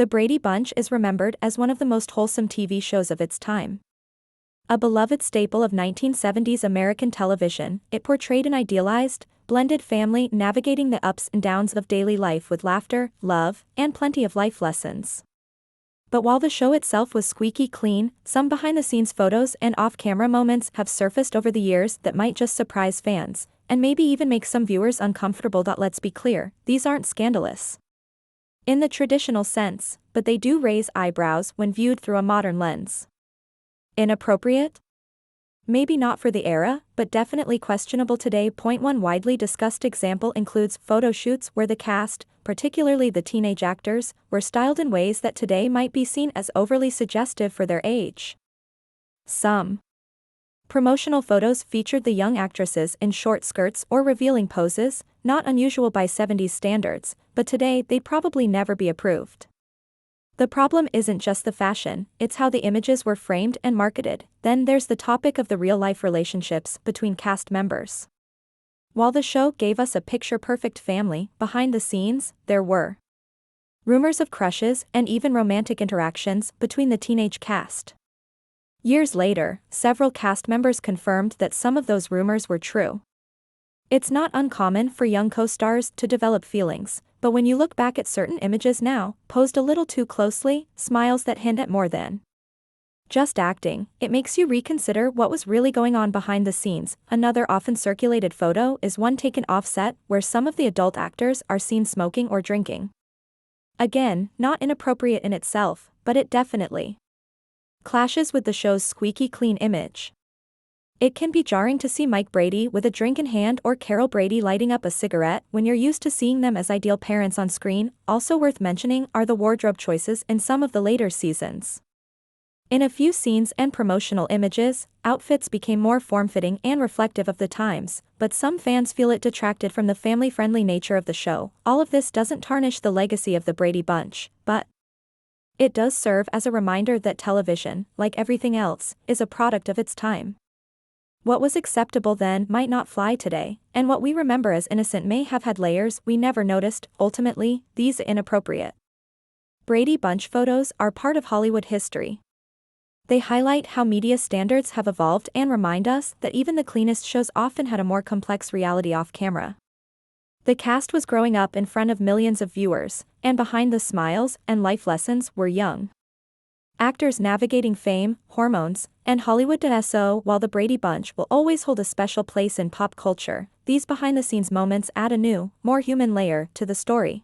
The Brady Bunch is remembered as one of the most wholesome TV shows of its time. A beloved staple of 1970s American television, it portrayed an idealized, blended family navigating the ups and downs of daily life with laughter, love, and plenty of life lessons. But while the show itself was squeaky clean, some behind-the-scenes photos and off-camera moments have surfaced over the years that might just surprise fans, and maybe even make some viewers uncomfortable. Let's be clear, these aren't scandalous in the traditional sense, but they do raise eyebrows when viewed through a modern lens. Inappropriate? Maybe not for the era, but definitely questionable today. One widely discussed example includes photo shoots where the cast, particularly the teenage actors, were styled in ways that today might be seen as overly suggestive for their age. Some promotional photos featured the young actresses in short skirts or revealing poses, not unusual by 70s standards, but today they'd probably never be approved. The problem isn't just the fashion, it's how the images were framed and marketed. Then there's the topic of the real-life relationships between cast members. While the show gave us a picture-perfect family, behind the scenes, there were rumors of crushes and even romantic interactions between the teenage cast. Years later, several cast members confirmed that some of those rumors were true. It's not uncommon for young co-stars to develop feelings, but when you look back at certain images now, posed a little too closely, smiles that hint at more than just acting, it makes you reconsider what was really going on behind the scenes. Another often circulated photo is one taken off-set where some of the adult actors are seen smoking or drinking. Again, not inappropriate in itself, but it definitely clashes with the show's squeaky clean image. It can be jarring to see Mike Brady with a drink in hand or Carol Brady lighting up a cigarette when you're used to seeing them as ideal parents on screen. Also worth mentioning are the wardrobe choices in some of the later seasons. In a few scenes and promotional images, outfits became more form-fitting and reflective of the times, but some fans feel it detracted from the family-friendly nature of the show. All of this doesn't tarnish the legacy of the Brady Bunch, but it does serve as a reminder that television, like everything else, is a product of its time. What was acceptable then might not fly today, and what we remember as innocent may have had layers we never noticed. Ultimately, these inappropriate Brady Bunch photos are part of Hollywood history. They highlight how media standards have evolved and remind us that even the cleanest shows often had a more complex reality off camera. The cast was growing up in front of millions of viewers, and behind the smiles and life lessons were young actors navigating fame, hormones, and Hollywood. So while the Brady Bunch will always hold a special place in pop culture, these behind-the-scenes moments add a new, more human layer to the story.